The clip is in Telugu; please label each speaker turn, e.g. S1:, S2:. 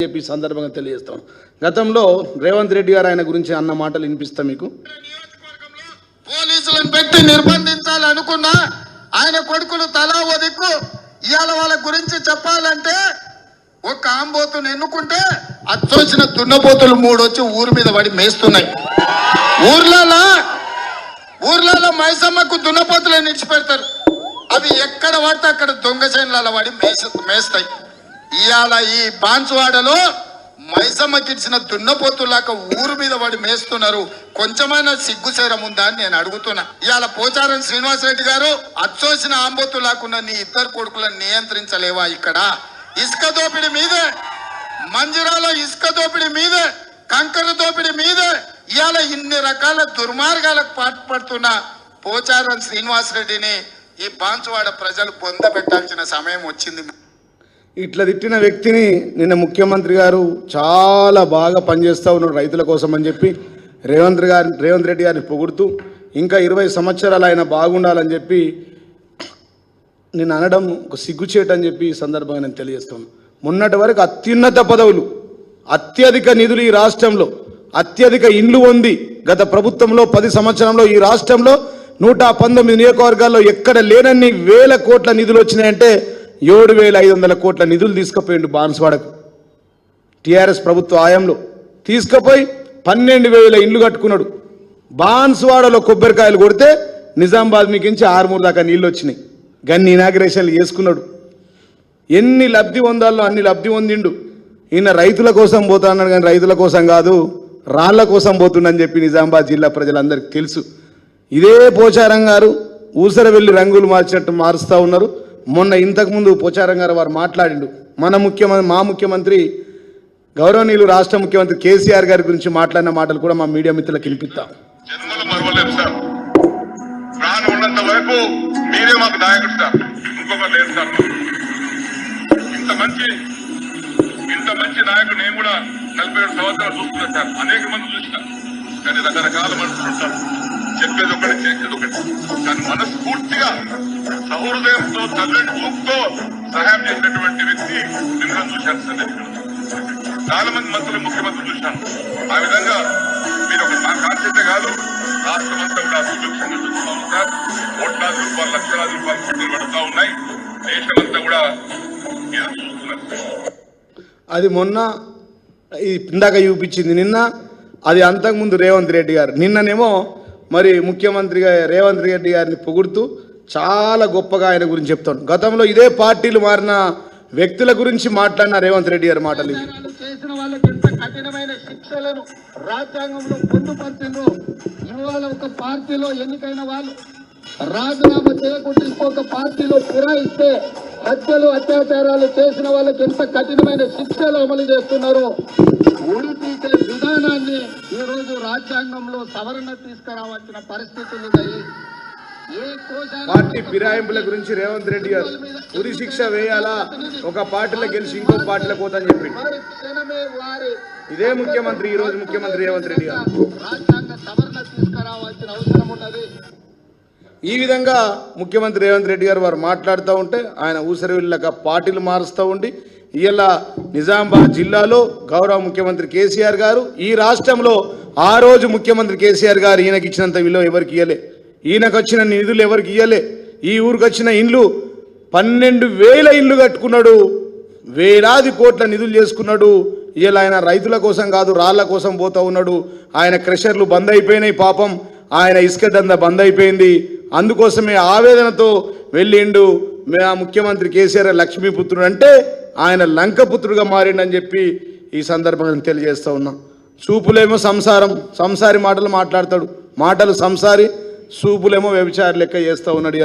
S1: చెప్పి సందర్భంగా తెలియజేస్తాం. గతంలో రేవంత్ రెడ్డి గారు ఆయన గురించి అన్న మాటలు వినిపిస్తా మీకు.
S2: పోలీసులను పెట్టి నిర్బంధించాలనుకున్నా ఆయన కొడుకులు తలా ఓ దిక్కు. ఇవాళ వాళ్ళ గురించి చెప్పాలంటే ఒక ఆంబోతును ఎన్నుకుంటే అచ్చొచ్చిన దున్నపోతులు 3 వచ్చి ఊరి మీద పడి మేస్తున్నాయి. ఊర్లలో మైసమ్మకు దున్నపోతులను నిడిచిపెడతారు. అవి ఎక్కడ పడితే అక్కడ దొంగ చేనులలో పడి మేస్తాయి. ఇవాళ ఈ బాన్సువాడలో మైసమ్మకి ఇచ్చిన దున్నపోతులాక ఊరు మీద పడి మేస్తున్నారు. కొంచెమైనా సిగ్గుచేరం ఉందా అని నేను అడుగుతున్నా. ఇవాళ పోచారం శ్రీనివాసరెడ్డి గారు అచ్చోసిన ఆంబోతులాకున్న నీ 2 కొడుకులను నియంత్రించలేవా? ఇక్కడ ఇసుక దోపిడీ మీదే, మంజిరాలో ఇసుక దోపిడీ మీదే, కంకర దోపిడీ మీదే ఇవాళ ఇన్ని రకాల దుర్మార్గాలకు పాటుపడుతున్న పోచారం శ్రీనివాసరెడ్డిని ఈ బాన్సువాడ ప్రజలు పొందబెట్టాల్సిన సమయం వచ్చింది.
S1: ఇట్లా తిట్టిన వ్యక్తిని నిన్న ముఖ్యమంత్రి గారు చాలా బాగా పనిచేస్తూ ఉన్నాడు రైతుల కోసం అని చెప్పి రేవంత్ రెడ్డి గారిని పొగుడుతూ ఇంకా 20 సంవత్సరాలు ఆయన బాగుండాలని చెప్పి నేను అనడం ఒక సిగ్గుచేటు అని చెప్పి ఈ సందర్భంగా నేను తెలియజేస్తాను. మొన్నటి వరకు అత్యున్నత పదవులు, అత్యధిక నిధులు ఈ రాష్ట్రంలో, అత్యధిక ఇండ్లు ఉంది గత ప్రభుత్వంలో 10 సంవత్సరంలో ఈ రాష్ట్రంలో 119 నియోజకవర్గాల్లో ఎక్కడ లేనన్ని వేల కోట్ల నిధులు వచ్చినాయంటే 7,500 కోట్ల నిధులు తీసుకుపోయిండు బాన్సువాడకు. టీఆర్ఎస్ ప్రభుత్వ హయాంలో తీసుకుపోయి 12,000 ఇండ్లు కట్టుకున్నాడు. బాన్సువాడలో కొబ్బరికాయలు కొడితే నిజామాబాద్ మీకించి 6 దాకా నీళ్ళు వచ్చినాయి. గన్ని ఇనాగ్రేషన్లు చేసుకున్నాడు. ఎన్ని లబ్ధి పొందాలో అన్ని లబ్ధి పొందిండు. ఈయన రైతుల కోసం పోతా అన్నాడు, కానీ రైతుల కోసం కాదు రాళ్ల కోసం పోతుండని చెప్పి నిజామాబాద్ జిల్లా ప్రజలందరికీ తెలుసు. ఇదే పోచారం గారు ఊసర వెళ్ళి రంగులు మార్చినట్టు మారుస్తూ ఉన్నారు. మొన్న ఇంతకుముందు పోచారం గారు వారు మాట్లాడిండు. మా ముఖ్యమంత్రి గౌరవనీయులు రాష్ట్ర ముఖ్యమంత్రి కేసీఆర్ గారి గురించి మాట్లాడిన మాటలు కూడా మా మీడియా మిత్రులకు వినిపిస్తాం.
S3: మీరే మాకు నాయకుడు సార్, ఇంకొకరు లేదు సార్. ఇంత మంచి నాయకుడు నేను కూడా 47 సంవత్సరాలు చూస్తున్నాను సార్. అనేక మంది చూసినా, కానీ రకరకాల మనుషులు ఉంటారు. చెప్పేది ఒకటి, చేసేది ఒకటి. కానీ మనస్ఫూర్తిగా సహృదయంతో చల్లని చూపుతో సహాయం చేసినటువంటి వ్యక్తి నిన్న చూశాను సార్. నేను చాలా మంది మంత్రులు, ముఖ్యమంత్రి చూశాను. ఆ విధంగా మీరు ఒక మా కాన్సెప్టే కాదు, రాష్ట్రం అంతా కూడా సుభిక్షంగా చూస్తూ ఉంటారు. కోట్లాది రూపాయలు, లక్షలాది రూపాయలు పట్టులు పడుతూ ఉన్నాయి. దేశమంతా కూడా ఎదురు చూస్తున్నారు.
S1: అది మొన్న ఇందాక చూపించింది, నిన్న అది అంతకుముందు రేవంత్ రెడ్డి గారు. నిన్ననేమో మరి ముఖ్యమంత్రిగా రేవంత్ రెడ్డి గారిని పొగుడుతూ చాలా గొప్పగా ఆయన గురించి చెప్తాను. గతంలో ఇదే పార్టీలు మారిన వ్యక్తుల గురించి మాట్లాడిన రేవంత్ రెడ్డి గారి మాటలు
S2: చేసిన వాళ్ళకి ఎంత కఠినమైన శిక్షలను రాజ్యాంగంలో పొందుపరిచిందో. ఇవాళ ఒక పార్టీలో ఎన్నికైన వాళ్ళు రాజీనామా చేయకుండా ఇంకొక పార్టీలో ఫిరాయిస్తే హత్యలు, అత్యాచారాలు చేసిన వాళ్ళకి ఎంత కఠినమైన శిక్షలు అమలు చేస్తున్నారో ఉరి తీసే విధానాన్ని ఈరోజు రాజ్యాంగంలో సవరణ తీసుకురావాల్సిన పరిస్థితులు ఉన్నాయి.
S1: పార్టీ ఫిరాయింపుల గురించి రేవంత్ రెడ్డి గారు ఉరి శిక్ష వేయాలా, ఒక పార్టీలో గెలిచి ఇంకో పార్టీలో పోతాని చెప్పి ఇదే ముఖ్యమంత్రి, ఈ రోజు ముఖ్యమంత్రి రేవంత్ రెడ్డి గారు
S2: రాజ్యాంగ సవరణ తీసుకురావాల్సిన అవసరం ఉన్నది.
S1: ఈ విధంగా ముఖ్యమంత్రి రేవంత్ రెడ్డి గారు వారు మాట్లాడుతూ ఉంటే ఆయన ఊసరవిల్లక పార్టీలు మారుస్తూ ఉండి ఇలా నిజామాబాద్ జిల్లాలో గౌరవ ముఖ్యమంత్రి కేసీఆర్ గారు ఈ రాష్ట్రంలో ఆ రోజు ముఖ్యమంత్రి కేసీఆర్ గారు ఈయనకి ఇచ్చినంత విలువ ఎవరికి ఇవ్వలే, ఈయనకు వచ్చిన నిధులు ఎవరికి ఇవ్వలే. ఈ ఊరికి వచ్చిన ఇండ్లు 12,000 ఇండ్లు కట్టుకున్నాడు, వేలాది కోట్ల నిధులు చేసుకున్నాడు. ఇలా ఆయన రైతుల కోసం కాదు రాళ్ల కోసం పోతూ ఉన్నాడు. ఆయన క్రషర్లు బంద్ అయిపోయినాయి, పాపం ఆయన ఇసుక దంద బంద్ అయిపోయింది. అందుకోసమే ఆవేదనతో వెళ్ళిండు. ఆ ముఖ్యమంత్రి కేసీఆర్ లక్ష్మీపుత్రుడు అంటే ఆయన లంకపుత్రుడుగా మారిండని చెప్పి ఈ సందర్భంగా తెలియజేస్తూ ఉన్నాం. చూపులేమో సంసారి మాటలు మాట్లాడతాడు, మాటలు సంసారి, చూపులేమో వ్యభిచారి లెక్క చేస్తూ ఉన్నాడు.